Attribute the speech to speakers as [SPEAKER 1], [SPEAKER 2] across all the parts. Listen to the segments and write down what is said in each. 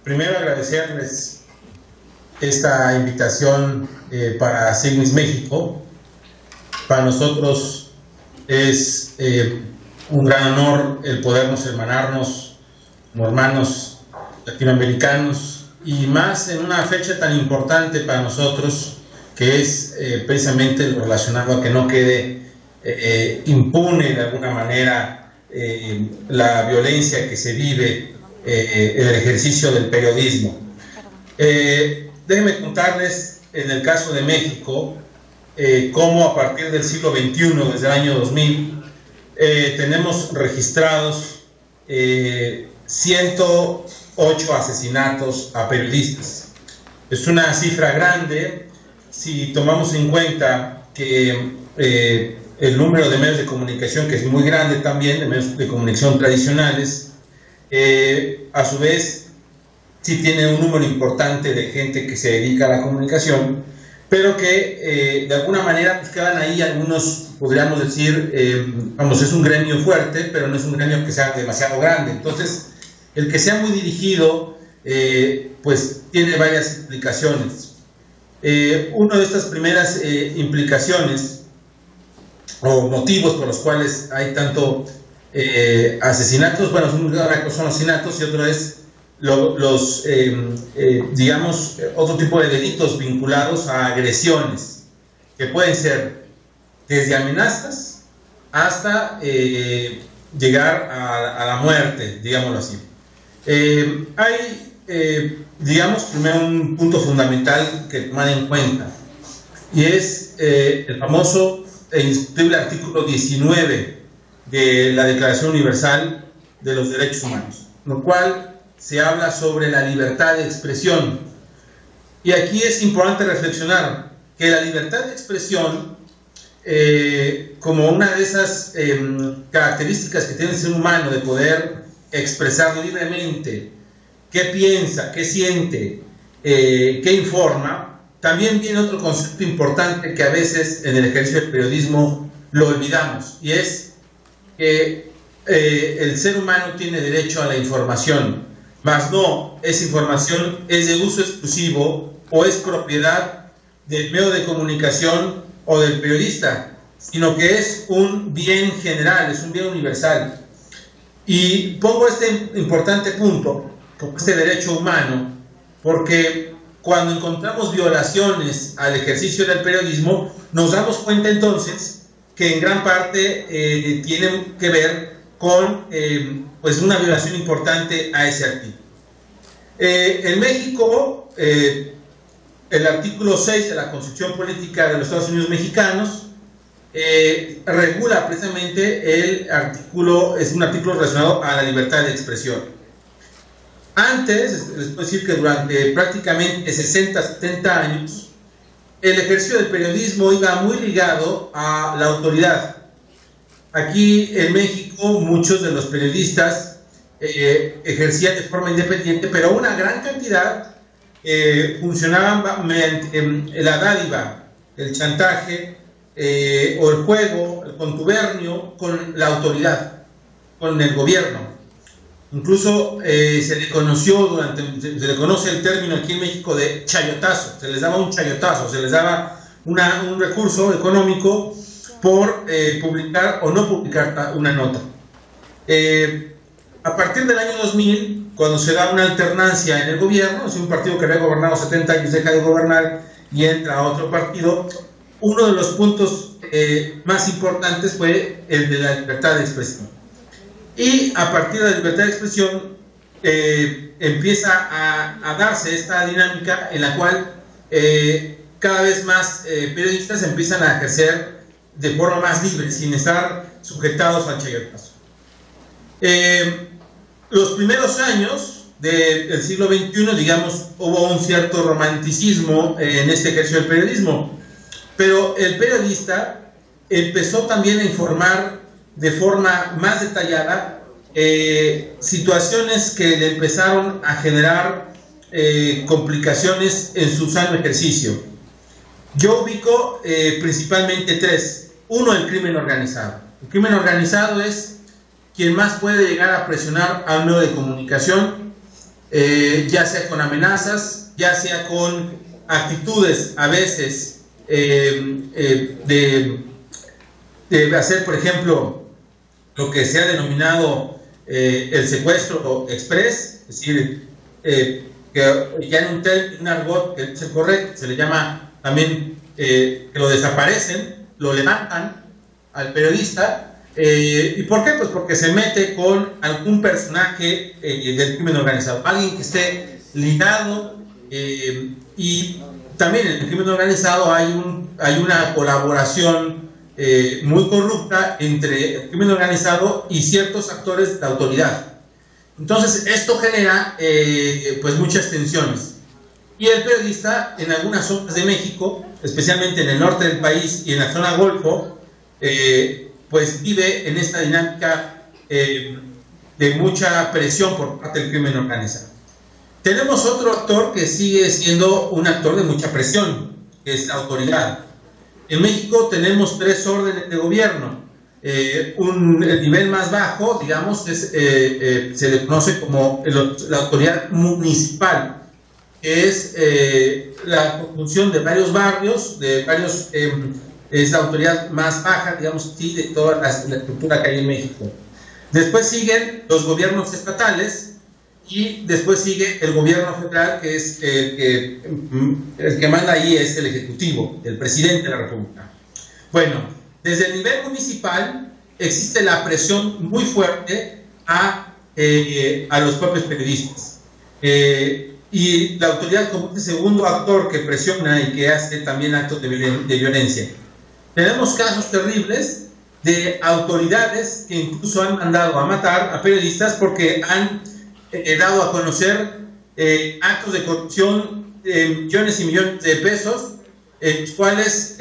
[SPEAKER 1] Primero agradecerles esta invitación para CIGNIS México. Para nosotros es un gran honor el podernos hermanarnos como hermanos latinoamericanos, y más en una fecha tan importante para nosotros, que es precisamente lo relacionado a que no quede impune de alguna manera la violencia que se vive en el ejercicio del periodismo. Déjenme contarles, en el caso de México, cómo a partir del siglo XXI, desde el año 2000, tenemos registrados 108 asesinatos a periodistas. Es una cifra grande si tomamos en cuenta que el número de medios de comunicación, que es muy grande también, de medios de comunicación tradicionales, a su vez sí tiene un número importante de gente que se dedica a la comunicación, pero que de alguna manera pues quedan ahí algunos, podríamos decir, vamos, es un gremio fuerte, pero no es un gremio que sea demasiado grande. Entonces, el que sea muy dirigido, pues tiene varias implicaciones. Una de estas primeras implicaciones o motivos por los cuales hay tanto asesinatos, bueno, son asesinatos, y otro es digamos, otro tipo de delitos vinculados a agresiones, que pueden ser desde amenazas hasta llegar a la muerte, digámoslo así. Hay, digamos, primero un punto fundamental que tomar en cuenta, y es el famoso e indiscutible artículo 19 de la Declaración Universal de los Derechos Humanos, lo cual se habla sobre la libertad de expresión. Y aquí es importante reflexionar que la libertad de expresión, como una de esas características que tiene el ser humano, de poder expresar libremente qué piensa, qué siente, qué informa, también viene otro concepto importante que a veces en el ejercicio del periodismo lo olvidamos, y es que el ser humano tiene derecho a la información, mas no, esa información es de uso exclusivo o es propiedad del medio de comunicación o del periodista, sino que es un bien general, es un bien universal. Y pongo este importante punto, como este derecho humano, porque cuando encontramos violaciones al ejercicio del periodismo, nos damos cuenta entonces que en gran parte tienen que ver con pues una violación importante a ese artículo. En México, el artículo 6 de la Constitución Política de los Estados Unidos Mexicanos regula precisamente el artículo, es un artículo relacionado a la libertad de expresión. Antes, les puedo decir que durante prácticamente 60-70 años, el ejercicio del periodismo iba muy ligado a la autoridad. Aquí en México muchos de los periodistas ejercían de forma independiente, pero una gran cantidad funcionaban mediante la dádiva, el chantaje o el juego, el contubernio con la autoridad, con el gobierno. Incluso se le conoce el término aquí en México de chayotazo, se les daba un chayotazo, se les daba un recurso económico por publicar o no publicar una nota. A partir del año 2000, cuando se da una alternancia en el gobierno, si un partido que había gobernado 70 años deja de gobernar y entra a otro partido, uno de los puntos más importantes fue el de la libertad de expresión. Y a partir de la libertad de expresión empieza a darse esta dinámica en la cual cada vez más periodistas empiezan a ejercer de forma más libre, sin estar sujetados al chayotazo. Los primeros años del siglo XXI, digamos, hubo un cierto romanticismo en este ejercicio del periodismo, pero el periodista empezó también a informar de forma más detallada situaciones que le empezaron a generar complicaciones en su sano ejercicio. Yo ubico principalmente tres. Uno, el crimen organizado. El crimen organizado es quien más puede llegar a presionar a un medio de comunicación ya sea con amenazas, ya sea con actitudes a veces de hacer, por ejemplo, lo que se ha denominado el secuestro express, es decir, que ya en un argot que es el correcto, se le llama también que lo desaparecen, lo levantan al periodista. ¿Y por qué? Pues porque se mete con algún personaje del crimen organizado, alguien que esté ligado, y también en el crimen organizado hay una colaboración muy corrupta entre el crimen organizado y ciertos actores de la autoridad. Entonces esto genera pues muchas tensiones, y el periodista en algunas zonas de México, especialmente en el norte del país y en la zona Golfo, pues vive en esta dinámica de mucha presión por parte del crimen organizado. Tenemos otro actor que sigue siendo un actor de mucha presión, que es la autoridad. En México tenemos 3 órdenes de gobierno. El nivel más bajo, digamos, se le conoce como la autoridad municipal, que es la conjunción de varios barrios, de varios, es la autoridad más baja, digamos, sí, de toda la estructura que hay en México. Después siguen los gobiernos estatales, y después sigue el gobierno federal, que es el que manda ahí, es el ejecutivo, el presidente de la República. Bueno, desde el nivel municipal existe la presión muy fuerte a los propios periodistas. Y la autoridad como este segundo actor que presiona y que hace también actos de violencia. Tenemos casos terribles de autoridades que incluso han mandado a matar a periodistas porque han dado a conocer actos de corrupción de millones y millones de pesos, los cuales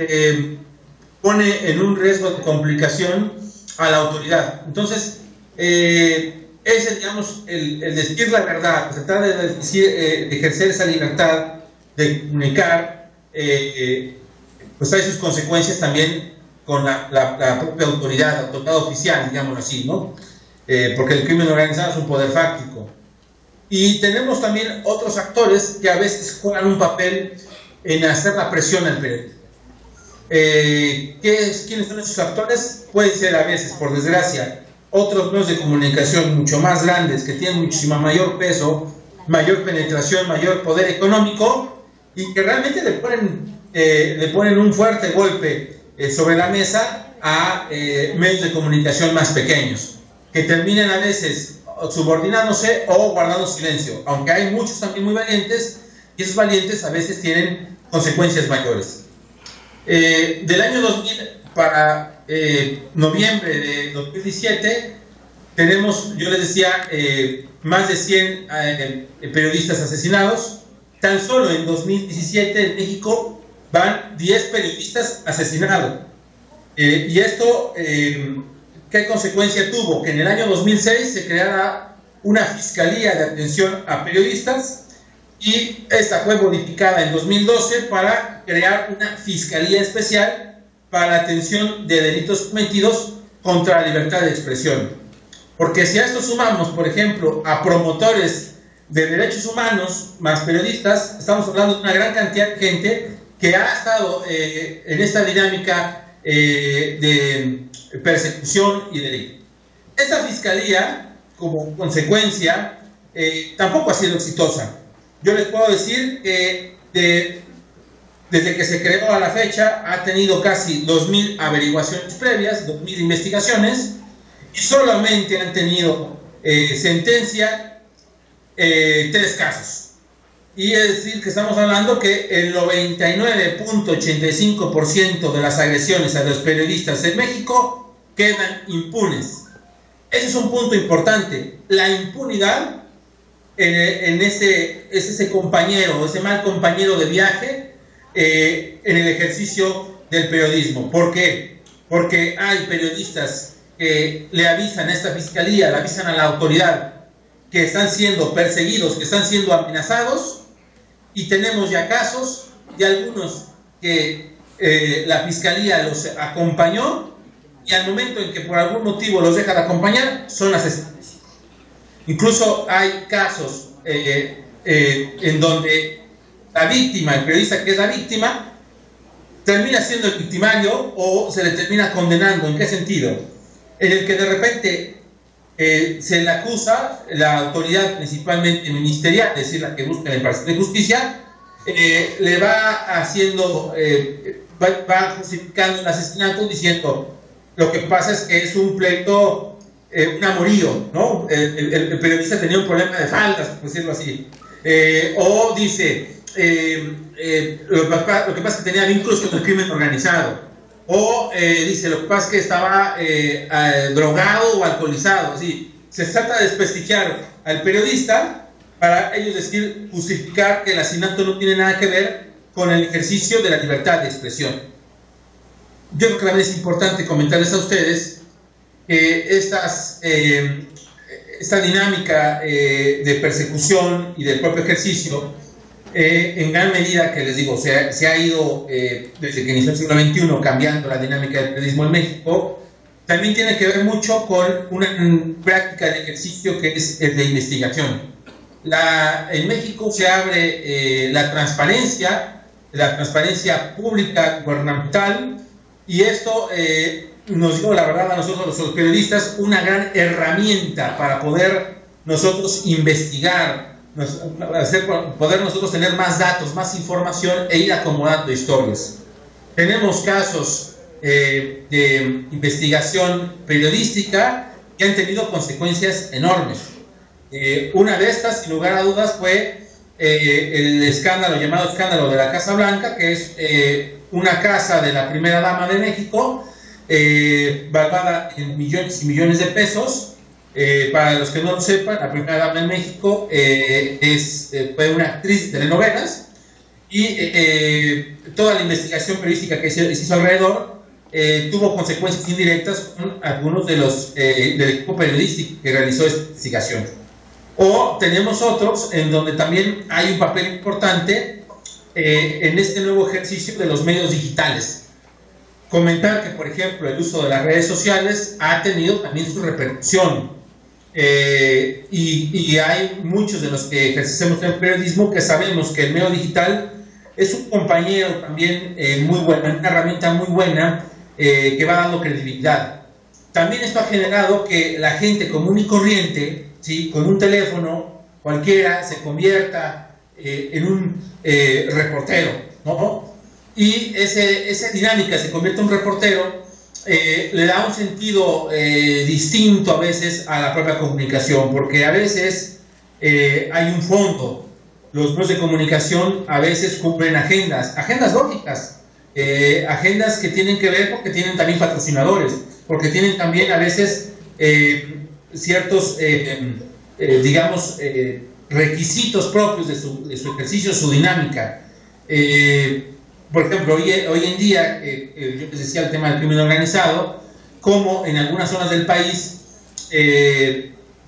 [SPEAKER 1] pone en un riesgo de complicación a la autoridad. Entonces, digamos, el decir la verdad, tratar de ejercer esa libertad de comunicar, pues hay sus consecuencias también con la propia autoridad, la autoridad oficial, digámoslo así, ¿no? Porque el crimen organizado es un poder fáctico. Y tenemos también otros actores que a veces juegan un papel en hacer la presión al periodista. ¿Quiénes son esos actores? Pueden ser a veces, por desgracia, otros medios de comunicación mucho más grandes, que tienen muchísimo mayor peso, mayor penetración, mayor poder económico, y que realmente le ponen un fuerte golpe sobre la mesa a medios de comunicación más pequeños, que terminan a veces subordinándose o guardando silencio, aunque hay muchos también muy valientes, y esos valientes a veces tienen consecuencias mayores. Del año 2000 para noviembre de 2017 tenemos, yo les decía, más de 100 periodistas asesinados. Tan solo en 2017 en México van 10 periodistas asesinados. Y esto, ¿qué consecuencia tuvo? Que en el año 2006 se creara una Fiscalía de Atención a Periodistas, y esta fue modificada en 2012 para crear una Fiscalía Especial para la atención de delitos cometidos contra la libertad de expresión. Porque si a esto sumamos, por ejemplo, a promotores de derechos humanos más periodistas, estamos hablando de una gran cantidad de gente que ha estado en esta dinámica de persecución y delito. Esta fiscalía, como consecuencia, tampoco ha sido exitosa. Yo les puedo decir que desde que se creó a la fecha ha tenido casi 2.000 averiguaciones previas, 2.000 investigaciones, y solamente han tenido sentencia 3 casos. Y es decir, que estamos hablando que el 99.85% de las agresiones a los periodistas en México quedan impunes. Ese es un punto importante. La impunidad es ese compañero, ese mal compañero de viaje en el ejercicio del periodismo. ¿Por qué? Porque hay periodistas que le avisan a esta fiscalía, le avisan a la autoridad que están siendo perseguidos, que están siendo amenazados, y tenemos ya casos de algunos que la fiscalía los acompañó, y al momento en que por algún motivo los deja de acompañar, son asesinados. Incluso hay casos en donde la víctima, el periodista que es la víctima, termina siendo el victimario o se le termina condenando. ¿En qué sentido? En el que de repente se le acusa, la autoridad principalmente ministerial, es decir, la que busca la imparcialidad de justicia, le va haciendo, va justificando el asesinato diciendo, lo que pasa es que es un pleito, un amorío, ¿no? El periodista tenía un problema de faldas, por decirlo así. O dice, lo que pasa es que tenía vínculos con el crimen organizado. O dice, lo que pasa es que estaba drogado o alcoholizado. Así, se trata de desprestigiar al periodista para ellos decir, justificar que el asesinato no tiene nada que ver con el ejercicio de la libertad de expresión. Yo creo que también es importante comentarles a ustedes que esta dinámica de persecución y del propio ejercicio, en gran medida, que les digo, se ha ido desde que inició el siglo XXI cambiando la dinámica del periodismo en México, también tiene que ver mucho con una práctica de ejercicio que es el de investigación. En México se abre la transparencia pública gubernamental, y esto nos dio, la verdad, a nosotros los periodistas, una gran herramienta para poder nosotros investigar, poder nosotros tener más datos, más información e ir acomodando historias. Tenemos casos de investigación periodística que han tenido consecuencias enormes. Una de estas, sin lugar a dudas, fue el escándalo llamado escándalo de la Casa Blanca, que es una casa de la primera dama de México, valuada en millones y millones de pesos. Para los que no lo sepan, la primera dama de México fue una actriz de telenovelas, y toda la investigación periodística que se hizo alrededor tuvo consecuencias indirectas con algunos de los del equipo periodístico que realizó esta investigación. O tenemos otros en donde también hay un papel importante en este nuevo ejercicio de los medios digitales. Comentar que, por ejemplo, el uso de las redes sociales ha tenido también su repercusión, y hay muchos de los que ejercemos el periodismo que sabemos que el medio digital es un compañero también muy bueno, una herramienta muy buena que va dando credibilidad. También esto ha generado que la gente común y corriente, ¿sí?, con un teléfono cualquiera, se convierta en un reportero, ¿no? Y esa dinámica, se convierte en un reportero, le da un sentido distinto a veces a la propia comunicación, porque a veces hay un fondo. Los medios de comunicación a veces cumplen agendas lógicas, agendas que tienen que ver porque tienen también patrocinadores, porque tienen también a veces ciertos, digamos, requisitos propios de su ejercicio, su dinámica. Por ejemplo, hoy en día, yo les decía el tema del crimen organizado, como en algunas zonas del país,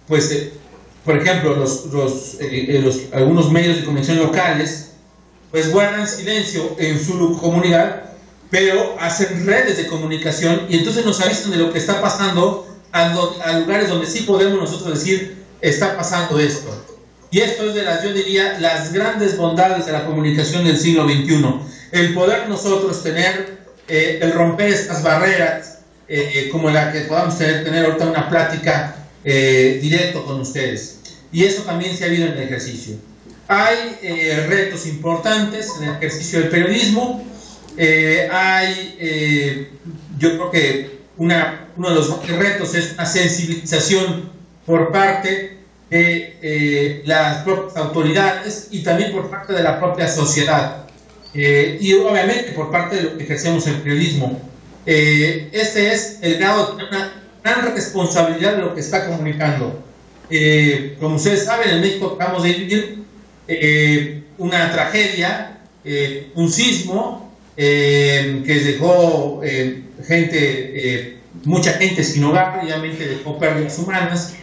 [SPEAKER 1] por ejemplo, algunos medios de comunicación locales, pues guardan silencio en su comunidad, pero hacen redes de comunicación y entonces nos avisan de lo que está pasando a lugares donde sí podemos nosotros decir, está pasando esto. Y esto es yo diría, las grandes bondades de la comunicación del siglo XXI. El poder nosotros tener, el romper estas barreras, como la que podamos tener ahorita una plática directo con ustedes. Y eso también se ha habido en el ejercicio. Hay retos importantes en el ejercicio del periodismo. Yo creo que uno de los retos es una sensibilización por parte de las propias autoridades y también por parte de la propia sociedad. Y obviamente por parte de lo que ejercemos el periodismo. Este es el grado de una gran responsabilidad de lo que está comunicando. Como ustedes saben, en México acabamos de vivir una tragedia, un sismo que dejó mucha gente sin hogar, obviamente dejó pérdidas humanas.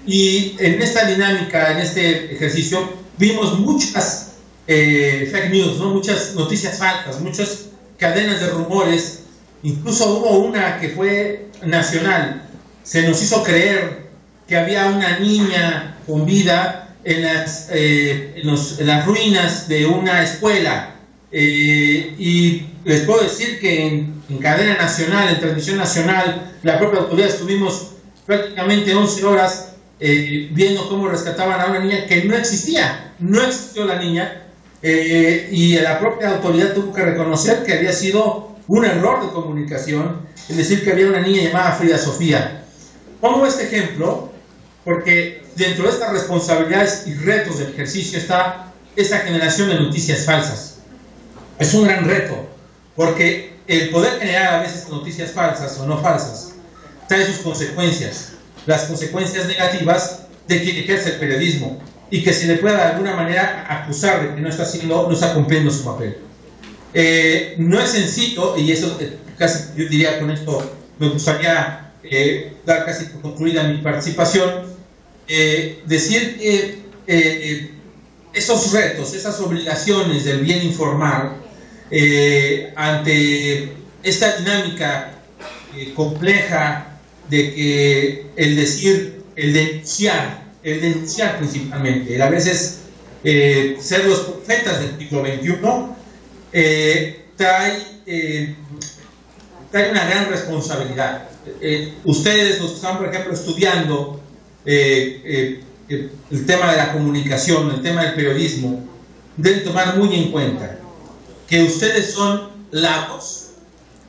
[SPEAKER 1] Y en esta dinámica, en este ejercicio, vimos muchas fake news, ¿no? Muchas noticias falsas, muchas cadenas de rumores. Incluso hubo una que fue nacional. Se nos hizo creer que había una niña con vida en las ruinas de una escuela, y les puedo decir que en cadena nacional, en transmisión nacional, la propia autoridad estuvimos prácticamente 11 horas viendo cómo rescataban a una niña que no existía, no existió la niña, y la propia autoridad tuvo que reconocer que había sido un error de comunicación, es decir, que había una niña llamada Frida Sofía. Pongo este ejemplo porque dentro de estas responsabilidades y retos del ejercicio está esta generación de noticias falsas. Es un gran reto, porque el poder generar a veces noticias falsas o no falsas trae sus consecuencias, las consecuencias negativas de quien ejerce el periodismo y que se le pueda de alguna manera acusar de que no está cumpliendo su papel. No es sencillo, y eso casi yo diría con esto me gustaría dar casi por concluida mi participación, decir que esos retos, esas obligaciones del bien informar, ante esta dinámica compleja de que el denunciar principalmente, a veces ser los profetas del siglo XXI, trae una gran responsabilidad. Ustedes, los que están, por ejemplo, estudiando el tema de la comunicación, el tema del periodismo, deben tomar muy en cuenta que ustedes son la voz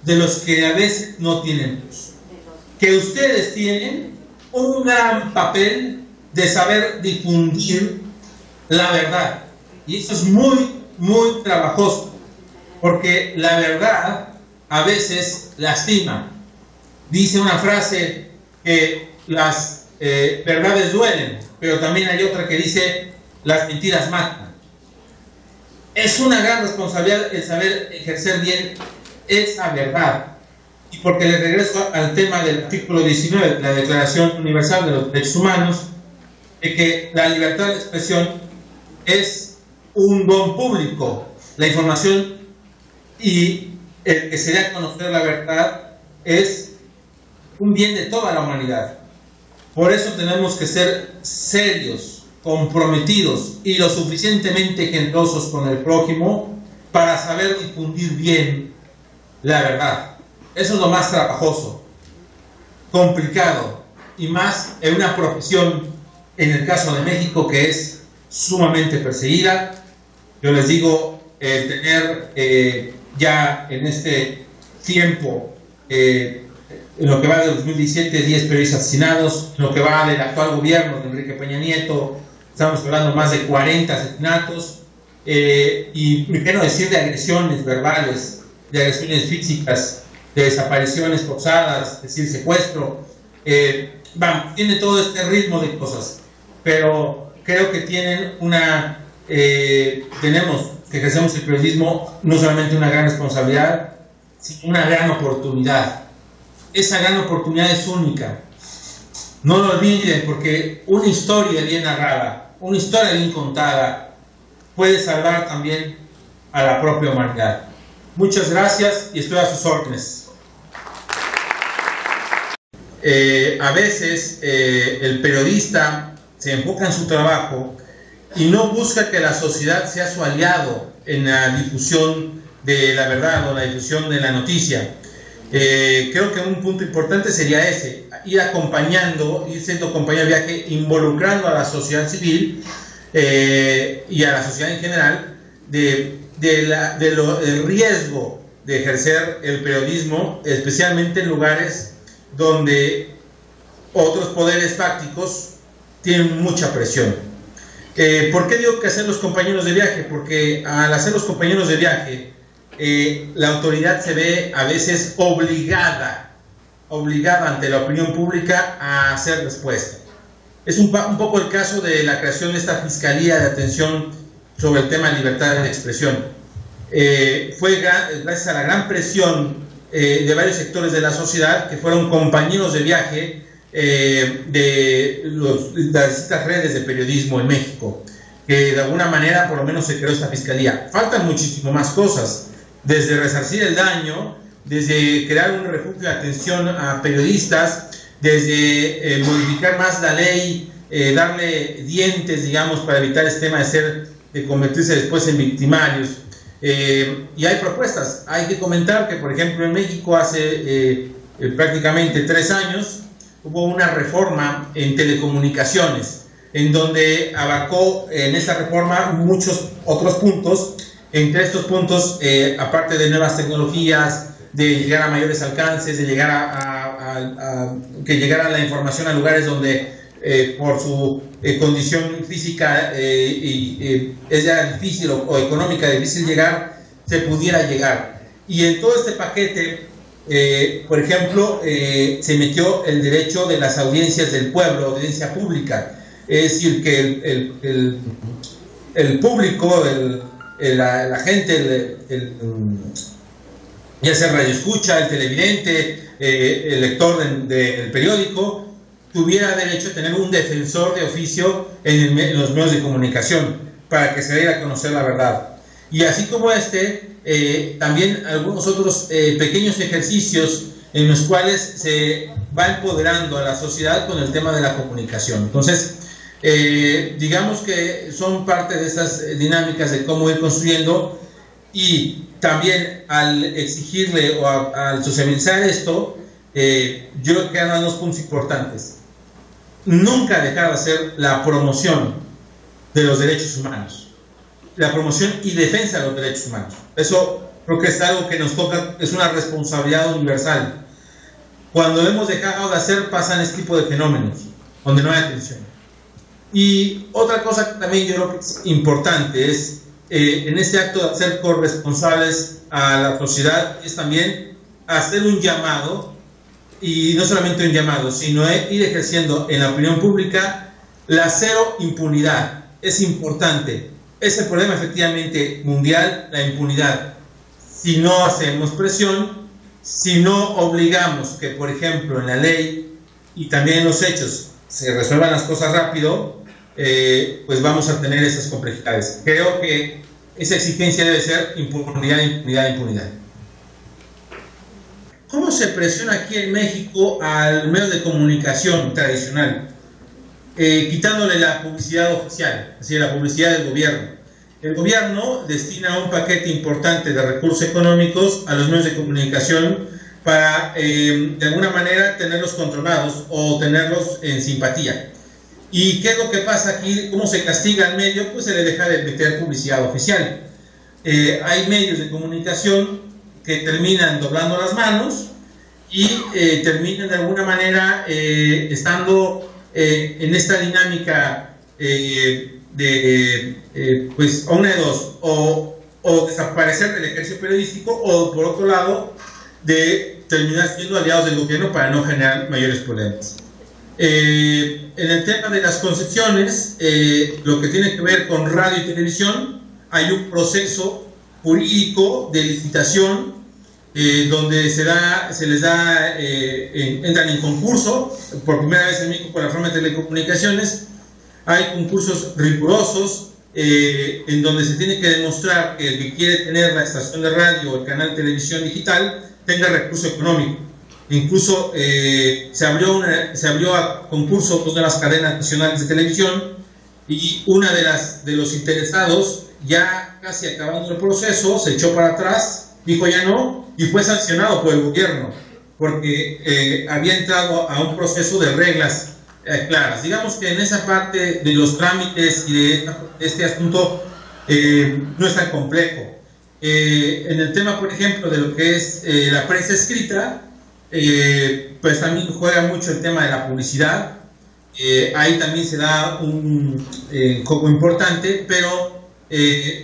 [SPEAKER 1] de los que a veces no tienen voz, que ustedes tienen un gran papel de saber difundir la verdad, y eso es muy, muy trabajoso, porque la verdad a veces lastima. Dice una frase que las verdades duelen, pero también hay otra que dice las mentiras matan. Es una gran responsabilidad el saber ejercer bien esa verdad. Y porque le regreso al tema del artículo 19 de la Declaración Universal de los Derechos Humanos, de que la libertad de expresión es un don público. La información y el que se dé a conocer la verdad es un bien de toda la humanidad. Por eso tenemos que ser serios, comprometidos y lo suficientemente generosos con el prójimo para saber difundir bien la verdad. Eso es lo más trabajoso, complicado, y más en una profesión, en el caso de México, que es sumamente perseguida. Yo les digo, tener ya en este tiempo, en lo que va del 2017, 10 periodistas asesinados, en lo que va del actual gobierno de Enrique Peña Nieto, estamos hablando más de 40 asesinatos, y primero decir de agresiones verbales, de agresiones físicas, de desapariciones forzadas, es decir, secuestro. Tiene todo este ritmo de cosas, pero creo que tienen tenemos que ejercemos el periodismo no solamente una gran responsabilidad, sino una gran oportunidad. Esa gran oportunidad es única. No lo olviden, porque una historia bien narrada, una historia bien contada, puede salvar también a la propia humanidad. Muchas gracias y estoy a sus órdenes. A veces el periodista se enfoca en su trabajo y no busca que la sociedad sea su aliado en la difusión de la verdad o la difusión de la noticia. Creo que un punto importante sería ese, ir siendo compañero de viaje, involucrando a la sociedad civil y a la sociedad en general del riesgo de ejercer el periodismo, especialmente en lugares donde otros poderes fácticos tienen mucha presión. ¿Por qué digo que hacer los compañeros de viaje? Porque al hacer los compañeros de viaje, la autoridad se ve a veces obligada ante la opinión pública a hacer respuesta. Es un poco el caso de la creación de esta Fiscalía de Atención sobre el tema de libertad de expresión. Fue gracias a la gran presión de varios sectores de la sociedad que fueron compañeros de viaje de las distintas redes de periodismo en México, que de alguna manera por lo menos se creó esta fiscalía. Faltan muchísimo más cosas, desde resarcir el daño, desde crear un refugio de atención a periodistas, desde modificar más la ley darle dientes, digamos, para evitar este tema de convertirse después en victimarios. Y hay propuestas. Hay que comentar que, por ejemplo, en México hace prácticamente 3 años hubo una reforma en telecomunicaciones, en donde abarcó en esa reforma muchos otros puntos. Entre estos puntos, aparte de nuevas tecnologías, de llegar a mayores alcances, de llegar que llegara la información a lugares donde por su condición física es ya difícil o económica difícil llegar, se pudiera llegar. Y en todo este paquete, por ejemplo, se metió el derecho de las audiencias del pueblo, audiencia pública, es decir, que el público, la gente, ya sea radioescucha, el televidente, el lector del periódico, tuviera derecho a tener un defensor de oficio en los medios de comunicación para que se diera a conocer la verdad. Y así como también algunos otros pequeños ejercicios en los cuales se va empoderando a la sociedad con el tema de la comunicación. Entonces, digamos que son parte de esas dinámicas de cómo ir construyendo, y también al exigirle o al socializar esto, yo creo que hay 2 puntos importantes. Nunca dejar de hacer la promoción de los derechos humanos, la promoción y defensa de los derechos humanos. Eso creo que es algo que nos toca, es una responsabilidad universal. Cuando lo hemos dejado de hacer, pasan este tipo de fenómenos, donde no hay atención. Y otra cosa que también yo creo que es importante es, en este acto de ser corresponsables a la sociedad, es también hacer un llamado, y no solamente un llamado, sino ir ejerciendo en la opinión pública la cero impunidad. Es importante. Es el problema efectivamente mundial, la impunidad. Si no hacemos presión, si no obligamos que, por ejemplo, en la ley y también en los hechos se resuelvan las cosas rápido, pues vamos a tener esas complejidades. Creo que esa exigencia debe ser impunidad, impunidad, impunidad. ¿Cómo se presiona aquí en México al medio de comunicación tradicional? Quitándole la publicidad oficial, es decir, la publicidad del gobierno. El gobierno destina un paquete importante de recursos económicos a los medios de comunicación para, de alguna manera, tenerlos controlados o tenerlos en simpatía. ¿Y qué es lo que pasa aquí? ¿Cómo se castiga al medio? Pues se le deja de meter publicidad oficial. Hay medios de comunicación que terminan doblando las manos y terminan de alguna manera estando en esta dinámica pues a una de dos, o desaparecer del ejercicio periodístico, o por otro lado de terminar siendo aliados del gobierno para no generar mayores problemas. En el tema de las concesiones, lo que tiene que ver con radio y televisión, hay un proceso jurídico de licitación donde se les da, entran en concurso por primera vez en México por la reforma de telecomunicaciones. Hay concursos rigurosos en donde se tiene que demostrar que el que quiere tener la estación de radio o el canal de televisión digital tenga recurso económico. Incluso se abrió a concurso de las cadenas nacionales de televisión, y una de los interesados, ya casi acabando el proceso, se echó para atrás, dijo ya no, y fue sancionado por el gobierno porque había entrado a un proceso de reglas claras. Digamos que en esa parte de los trámites y de este asunto no es tan complejo. En el tema, por ejemplo, de lo que es la prensa escrita, pues también juega mucho el tema de la publicidad. Ahí también se da un juego importante, pero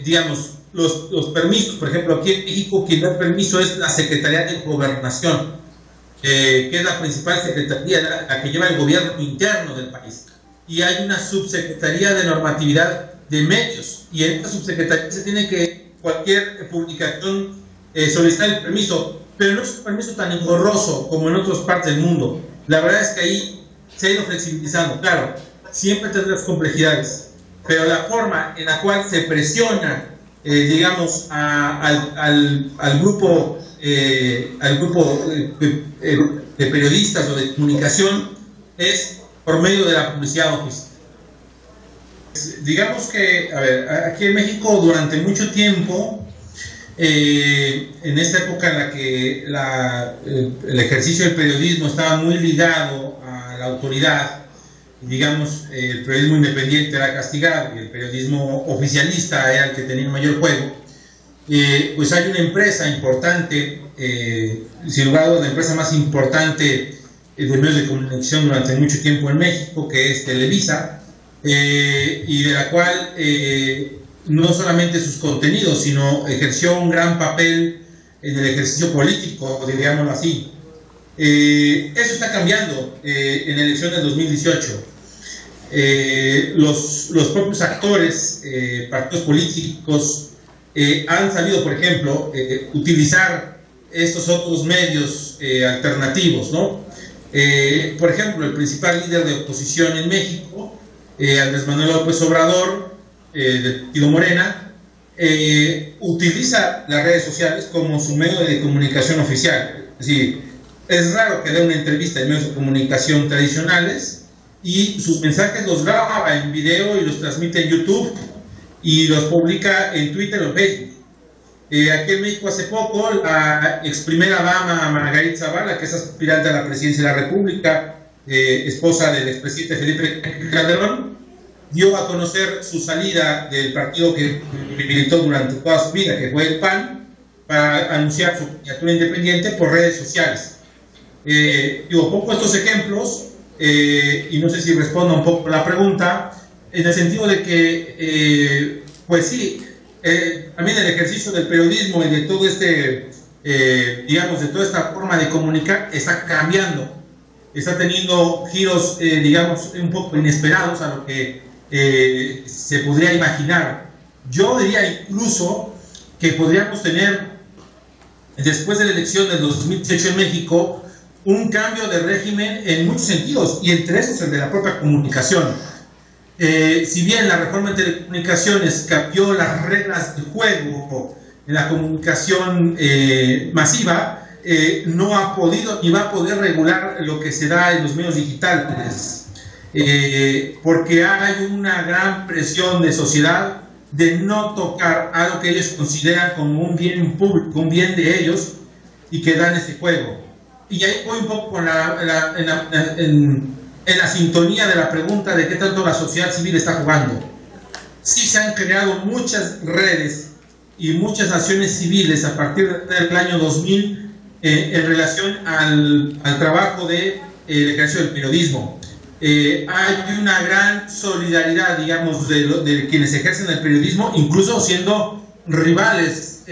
[SPEAKER 1] digamos, los permisos, por ejemplo, aquí en México quien da permiso es la Secretaría de Gobernación, que es la principal secretaría, la que lleva el gobierno interno del país, y hay una subsecretaría de normatividad de medios, y en esta subsecretaría se tiene que cualquier publicación solicitar el permiso, pero no es un permiso tan engorroso como en otras partes del mundo. La verdad es que ahí se ha ido flexibilizando. Claro, siempre tendrá complejidades, pero la forma en la cual se presiona, digamos, al grupo de periodistas o de comunicación es por medio de la publicidad Digamos que, a ver, aquí en México durante mucho tiempo, en esta época en la que el ejercicio del periodismo estaba muy ligado a la autoridad, digamos, el periodismo independiente era castigado y el periodismo oficialista era el que tenía mayor juego, pues hay una empresa importante, sin lugar a dudas la empresa más importante de medios de comunicación durante mucho tiempo en México, que es Televisa, y de la cual no solamente sus contenidos, sino ejerció un gran papel en el ejercicio político, digámoslo así. Eso está cambiando en la elección del 2018. Los propios actores, partidos políticos, han sabido, por ejemplo, utilizar estos otros medios alternativos, ¿no? Por ejemplo, el principal líder de oposición en México, Andrés Manuel López Obrador, del partido Morena, utiliza las redes sociales como su medio de comunicación oficial. Es decir, es raro que dé una entrevista en medios de comunicación tradicionales y sus mensajes los graba en video y los transmite en YouTube y los publica en Twitter o en Facebook. Aquí en México hace poco, la ex primera dama Margarita Zavala, que es aspirante a la presidencia de la República, esposa del expresidente Felipe Calderón, dio a conocer su salida del partido que militó durante toda su vida, que fue el PAN, para anunciar su candidatura independiente por redes sociales. Pongo estos ejemplos, y no sé si respondo un poco la pregunta, en el sentido de que, pues sí, también el ejercicio del periodismo y de todo digamos, de toda esta forma de comunicar está cambiando, está teniendo giros, digamos, un poco inesperados a lo que se podría imaginar. Yo diría incluso que podríamos tener, después de la elección del 2018 en México, un cambio de régimen en muchos sentidos, y entre esos el de la propia comunicación. Si bien la reforma de telecomunicaciones cambió las reglas del juego en la comunicación masiva, no ha podido ni va a poder regular lo que se da en los medios digitales, porque hay una gran presión de sociedad de no tocar algo que ellos consideran como un bien público, un bien de ellos, y que dan ese juego. Y ahí voy un poco con en la sintonía de la pregunta de qué tanto la sociedad civil está jugando. Sí se han creado muchas redes y muchas acciones civiles a partir del año 2000 en relación al trabajo de ejercicio del periodismo. Hay una gran solidaridad, digamos, de quienes ejercen el periodismo, incluso siendo rivales,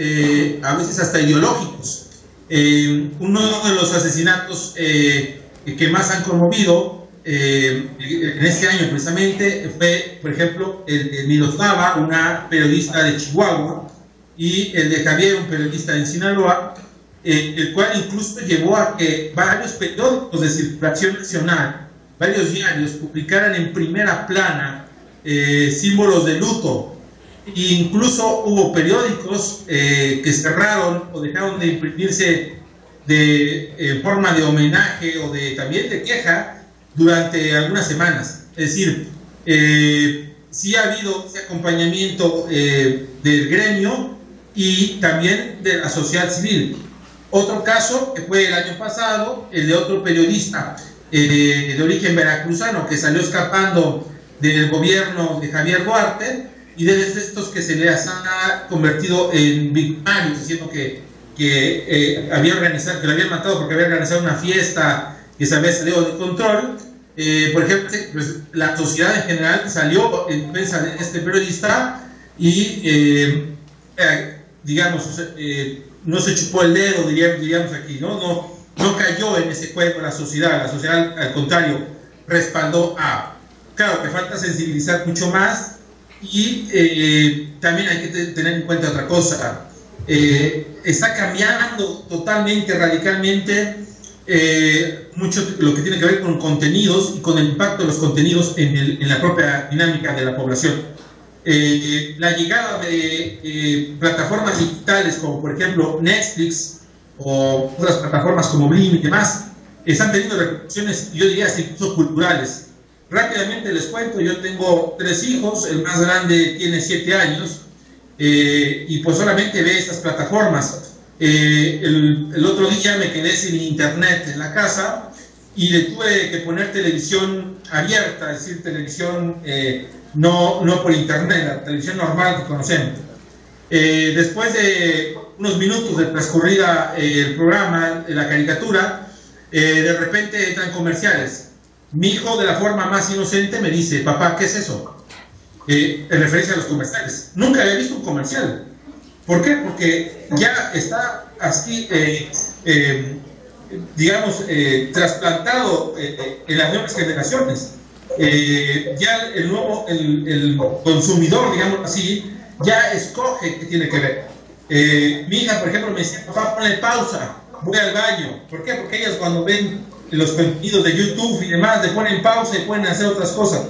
[SPEAKER 1] a veces hasta ideológicos. Uno de los asesinatos que más han conmovido en este año precisamente fue, por ejemplo, el de Miroslava, una periodista de Chihuahua, y el de Javier, un periodista de Sinaloa, el cual incluso llevó a que varios periódicos de circulación nacional, varios diarios, publicaran en primera plana símbolos de luto. E incluso hubo periódicos que cerraron o dejaron de imprimirse en forma de homenaje o también de queja durante algunas semanas. Es decir, sí ha habido ese acompañamiento del gremio y también de la sociedad civil. Otro caso que fue el año pasado, el de otro periodista de origen veracruzano que salió escapando del gobierno de Javier Duarte, y de estos que se les ha convertido en victimarios, diciendo que había organizado, que lo habían matado porque había organizado una fiesta que se había salido de control. Por ejemplo, pues, la sociedad en general salió en defensa de este periodista y, digamos, no se chupó el dedo, diríamos aquí, no cayó en ese juego la sociedad al contrario, respaldó a... Claro que falta sensibilizar mucho más. Y también hay que tener en cuenta otra cosa, está cambiando totalmente, radicalmente, mucho lo que tiene que ver con contenidos y con el impacto de los contenidos en la propia dinámica de la población. La llegada de plataformas digitales como por ejemplo Netflix o otras plataformas como Blim y demás están teniendo repercusiones, yo diría, incluso culturales. Rápidamente les cuento, yo tengo 3 hijos, el más grande tiene 7 años, y pues solamente ve estas plataformas. El otro día me quedé sin internet en la casa y le tuve que poner televisión abierta, es decir, televisión no por internet, la televisión normal que conocemos. Después de unos minutos de transcurrida el programa, la caricatura, de repente entran comerciales. Mi hijo, de la forma más inocente, me dice: papá, ¿qué es eso? En referencia a los comerciales. Nunca había visto un comercial. ¿Por qué? Porque ya está así, digamos, trasplantado en las nuevas generaciones. Ya el consumidor, digamos así, ya escoge qué tiene que ver. Mi hija, por ejemplo, me decía: papá, ponle pausa, voy al baño. ¿Por qué? Porque ellas, cuando ven los contenidos de YouTube y demás, le ponen pausa y pueden hacer otras cosas.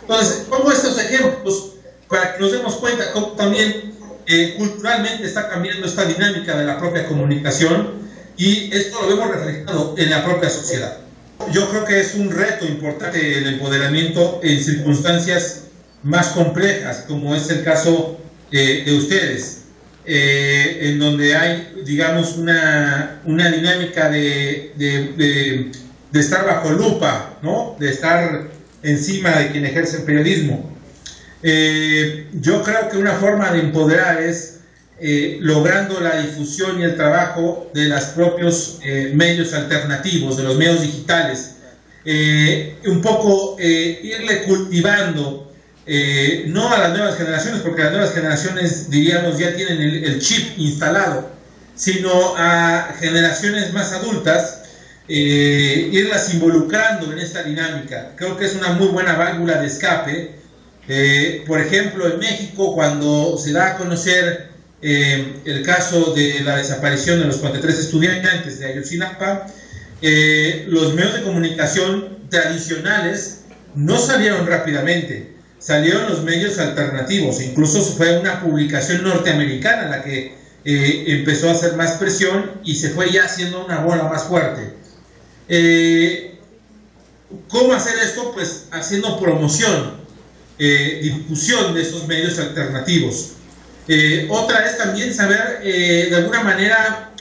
[SPEAKER 1] Entonces, pongo estos ejemplos para que nos demos cuenta cómo también culturalmente está cambiando esta dinámica de la propia comunicación, y esto lo vemos reflejado en la propia sociedad. Yo creo que es un reto importante el empoderamiento en circunstancias más complejas, como es el caso de ustedes, en donde hay, digamos, una dinámica de estar bajo lupa, ¿no? De estar encima de quien ejerce el periodismo. Yo creo que una forma de empoderar es logrando la difusión y el trabajo de los propios medios alternativos, de los medios digitales, un poco irle cultivando, no a las nuevas generaciones, porque las nuevas generaciones, diríamos, ya tienen el chip instalado, sino a generaciones más adultas, irlas involucrando en esta dinámica. Creo que es una muy buena válvula de escape. Por ejemplo, en México, cuando se da a conocer el caso de la desaparición de los 43 estudiantes de Ayotzinapa, los medios de comunicación tradicionales no salieron rápidamente, salieron los medios alternativos. Incluso fue una publicación norteamericana la que empezó a hacer más presión y se fue ya haciendo una bola más fuerte. ¿Cómo hacer esto? Pues haciendo promoción, difusión de estos medios alternativos. Otra es también saber, de alguna manera,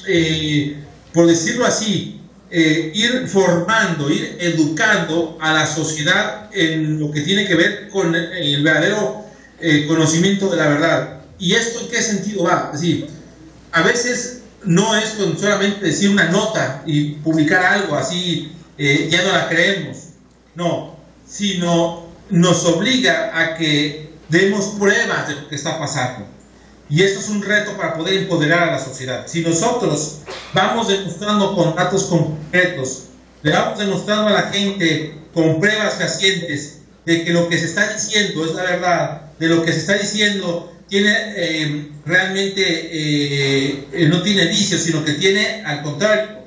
[SPEAKER 1] por decirlo así, ir formando, ir educando a la sociedad en lo que tiene que ver con el verdadero conocimiento de la verdad. ¿Y esto en qué sentido va? Es decir, a veces no es con solamente decir una nota y publicar algo así, ya no la creemos, no, sino nos obliga a que demos pruebas de lo que está pasando. Y eso es un reto para poder empoderar a la sociedad. Si nosotros vamos demostrando con datos concretos, le vamos demostrando a la gente con pruebas fehacientes de que lo que se está diciendo es la verdad, de lo que se está diciendo tiene realmente no tiene vicios, sino que tiene, al contrario,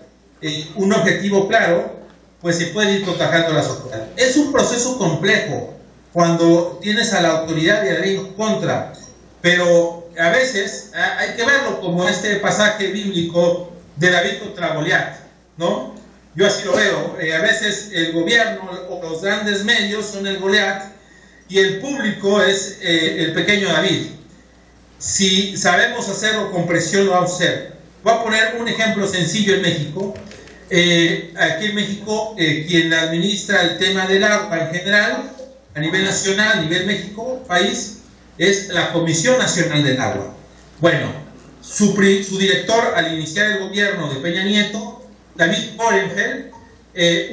[SPEAKER 1] un objetivo claro, pues se puede ir contagiando a la sociedad. Es un proceso complejo cuando tienes a la autoridad y a la ley en contra, pero a veces hay que verlo como este pasaje bíblico de David contra Goliat, ¿no? Yo así lo veo. A veces el gobierno o los grandes medios son el Goliat y el público es el pequeño David. Si sabemos hacerlo con presión, lo vamos a hacer. Voy a poner un ejemplo sencillo en México. Aquí en México, quien administra el tema del agua en general, a nivel nacional, a nivel México, país, es la Comisión Nacional del Agua. Bueno, su director al iniciar el gobierno de Peña Nieto, David Orenfeld,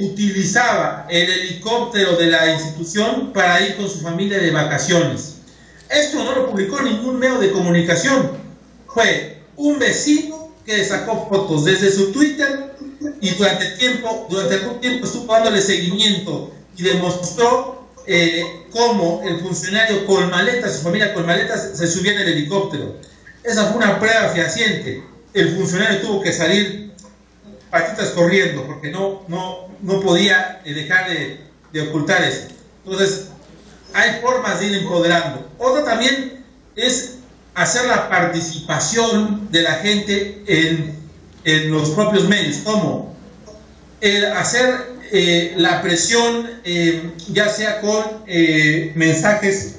[SPEAKER 1] utilizaba el helicóptero de la institución para ir con su familia de vacaciones. Esto no lo publicó ningún medio de comunicación, fue un vecino que sacó fotos desde su Twitter y durante algún tiempo estuvo dándole seguimiento y demostró cómo el funcionario con maletas, su familia con maletas, se subía en el helicóptero. Esa fue una prueba fehaciente. El funcionario tuvo que salir patitas corriendo porque no podía dejar de ocultar eso. Entonces, hay formas de ir empoderando. Otra también es hacer la participación de la gente en los propios medios. ¿Cómo? Hacer la presión, ya sea con mensajes,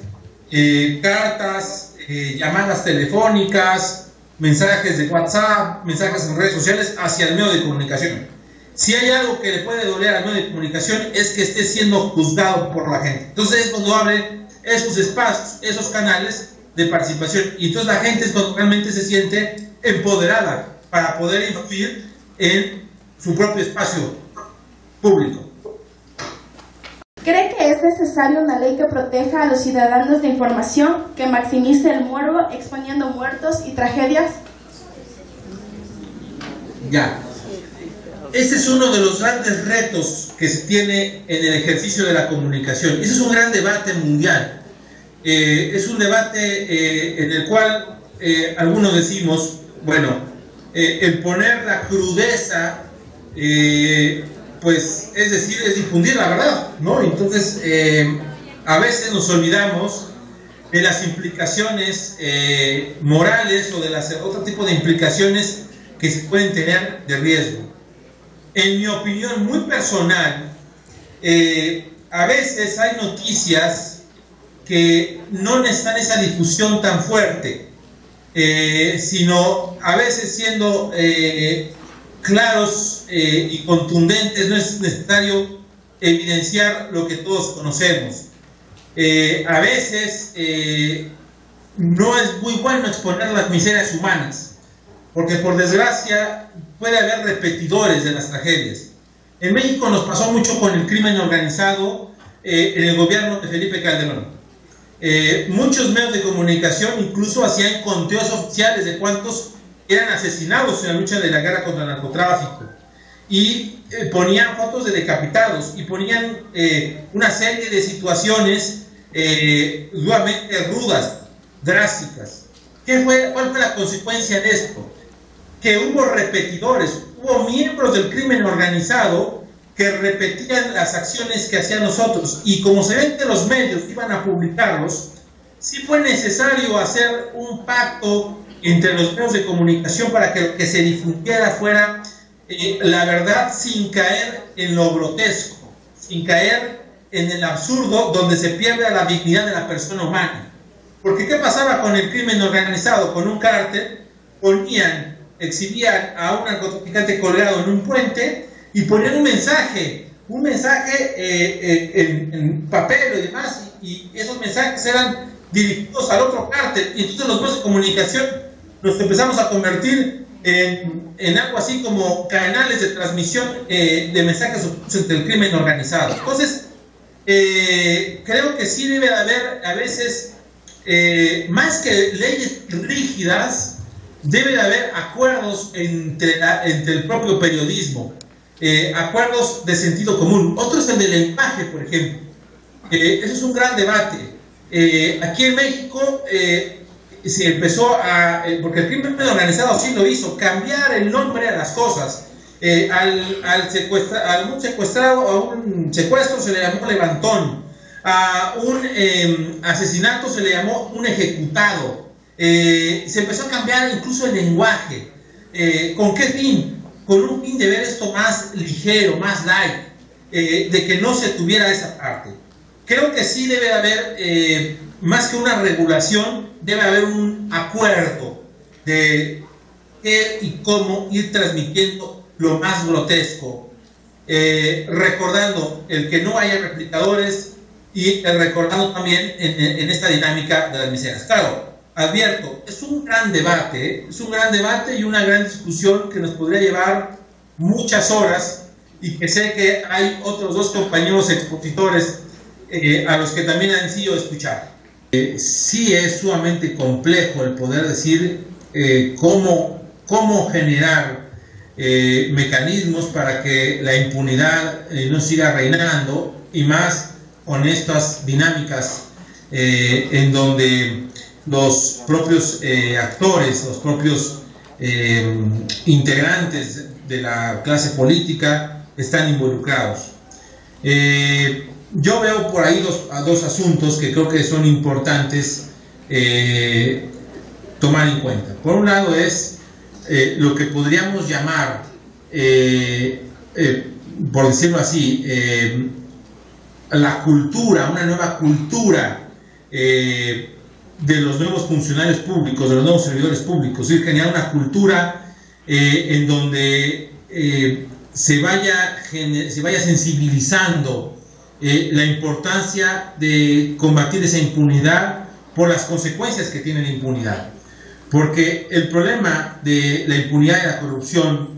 [SPEAKER 1] cartas, llamadas telefónicas, mensajes de WhatsApp, mensajes en redes sociales hacia el medio de comunicación. Si hay algo que le puede doler al medio de comunicación es que esté siendo juzgado por la gente. Entonces es cuando abre esos espacios, esos canales de participación, y entonces la gente es cuando realmente se siente empoderada para poder influir en su propio espacio público.
[SPEAKER 2] ¿Cree que es necesaria una ley que proteja a los ciudadanos de información que maximice el morbo exponiendo muertos y tragedias?
[SPEAKER 1] Ya. Este es uno de los grandes retos que se tiene en el ejercicio de la comunicación. Ese es un gran debate mundial. Es un debate en el cual algunos decimos, bueno, el poner la crudeza, pues es decir, es difundir la verdad, ¿no? Entonces, a veces nos olvidamos de las implicaciones morales o de otro tipo de implicaciones que se pueden tener de riesgo. En mi opinión muy personal, a veces hay noticias que no necesitan esa difusión tan fuerte, sino a veces siendo claros y contundentes, no es necesario evidenciar lo que todos conocemos. A veces no es muy bueno exponer las miserias humanas, porque por desgracia puede haber repetidores de las tragedias. En México nos pasó mucho con el crimen organizado en el gobierno de Felipe Calderón. Muchos medios de comunicación incluso hacían conteos oficiales de cuántos eran asesinados en la lucha de la guerra contra el narcotráfico, y ponían fotos de decapitados y ponían una serie de situaciones duramente rudas, drásticas. ¿Cuál fue la consecuencia de esto? Que hubo repetidores, hubo miembros del crimen organizado que repetían las acciones que hacían nosotros, y como se ven que los medios iban a publicarlos, sí fue necesario hacer un pacto entre los medios de comunicación para que lo que se difundiera fuera la verdad, sin caer en lo grotesco, sin caer en el absurdo donde se pierde la dignidad de la persona humana. Porque ¿qué pasaba con el crimen organizado? Con un cártel exhibían a un narcotraficante colgado en un puente y ponían un mensaje en papel y demás, y esos mensajes eran dirigidos al otro cártel, y entonces los medios de comunicación nos empezamos a convertir en algo así como canales de transmisión de mensajes entre el crimen organizado. Entonces, creo que sí debe haber a veces, más que leyes rígidas, debe de haber acuerdos entre el propio periodismo, acuerdos de sentido común. Otro es el del lenguaje, por ejemplo. Eso es un gran debate. Aquí en México se empezó porque el crimen organizado sí lo hizo, cambiar el nombre a las cosas. A un secuestro se le llamó levantón, a un asesinato se le llamó un ejecutado. Se empezó a cambiar incluso el lenguaje. ¿Con qué fin? Con un fin de ver esto más ligero, más light, de que no se tuviera esa parte. Creo que sí debe haber, más que una regulación, debe haber un acuerdo de qué y cómo ir transmitiendo lo más grotesco, recordando el que no haya replicadores y recordando también en esta dinámica de las miserias. Claro, advierto, es un gran debate, y una gran discusión que nos podría llevar muchas horas, y que sé que hay otros dos compañeros expositores a los que también han sido escuchar. Sí es sumamente complejo el poder decir cómo generar mecanismos para que la impunidad no siga reinando, y más con estas dinámicas en donde los propios actores, los propios integrantes de la clase política están involucrados. Yo veo por ahí dos asuntos que creo que son importantes tomar en cuenta. Por un lado es lo que podríamos llamar por decirlo así, la cultura, una nueva cultura de los nuevos funcionarios públicos, de los nuevos servidores públicos, es decir, generar una cultura en donde se vaya sensibilizando la importancia de combatir esa impunidad por las consecuencias que tiene la impunidad. Porque el problema de la impunidad y la corrupción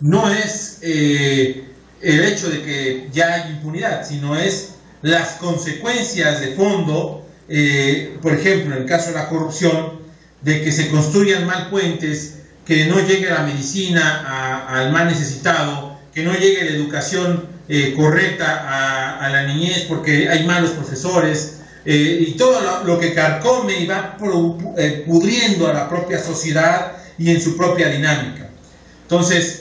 [SPEAKER 1] no es el hecho de que ya hay impunidad, sino es las consecuencias de fondo, por ejemplo, en el caso de la corrupción, de que se construyan mal puentes, que no llegue la medicina al más necesitado, que no llegue la educación correcta a la niñez porque hay malos profesores, y todo lo que carcome y va pudriendo a la propia sociedad y en su propia dinámica. Entonces,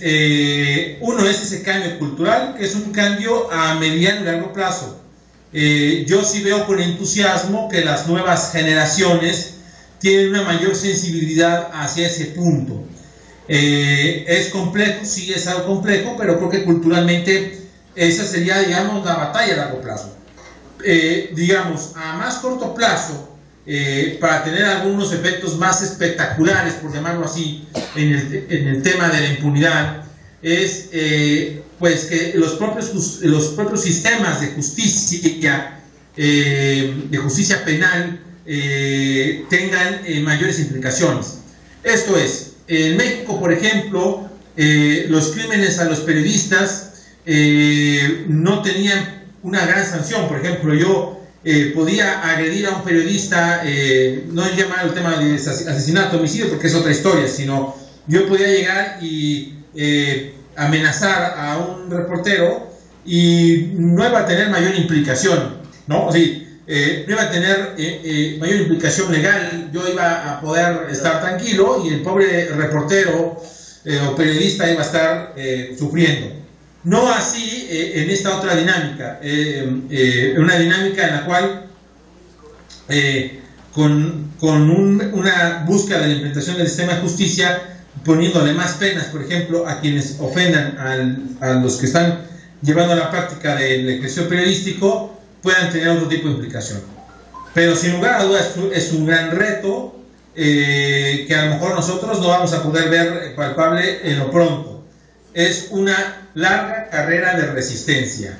[SPEAKER 1] uno es ese cambio cultural, que es un cambio a mediano y largo plazo. Yo sí veo con entusiasmo que las nuevas generaciones tienen una mayor sensibilidad hacia ese punto. Es complejo, sí es algo complejo, pero creo que culturalmente esa sería, digamos, la batalla a largo plazo. Digamos, a más corto plazo, para tener algunos efectos más espectaculares, por llamarlo así, en el tema de la impunidad, es pues que los propios sistemas de justicia penal tengan mayores implicaciones. Esto es, en México, por ejemplo, los crímenes a los periodistas no tenían una gran sanción. Por ejemplo, yo podía agredir a un periodista, no llamar el tema de asesinato, homicidio, porque es otra historia, sino yo podía llegar y amenazar a un reportero y no iba a tener mayor implicación, ¿no? O sea, no iba a tener mayor implicación legal, yo iba a poder estar tranquilo y el pobre reportero o periodista iba a estar sufriendo. No así en esta otra dinámica, una dinámica en la cual con una búsqueda de la implementación del sistema de justicia, poniéndole más penas, por ejemplo, a quienes ofendan a los que están llevando a la práctica del ejercicio periodístico, puedan tener otro tipo de implicación. Pero sin lugar a dudas es un gran reto que a lo mejor nosotros no vamos a poder ver palpable en lo pronto. Es una larga carrera de resistencia.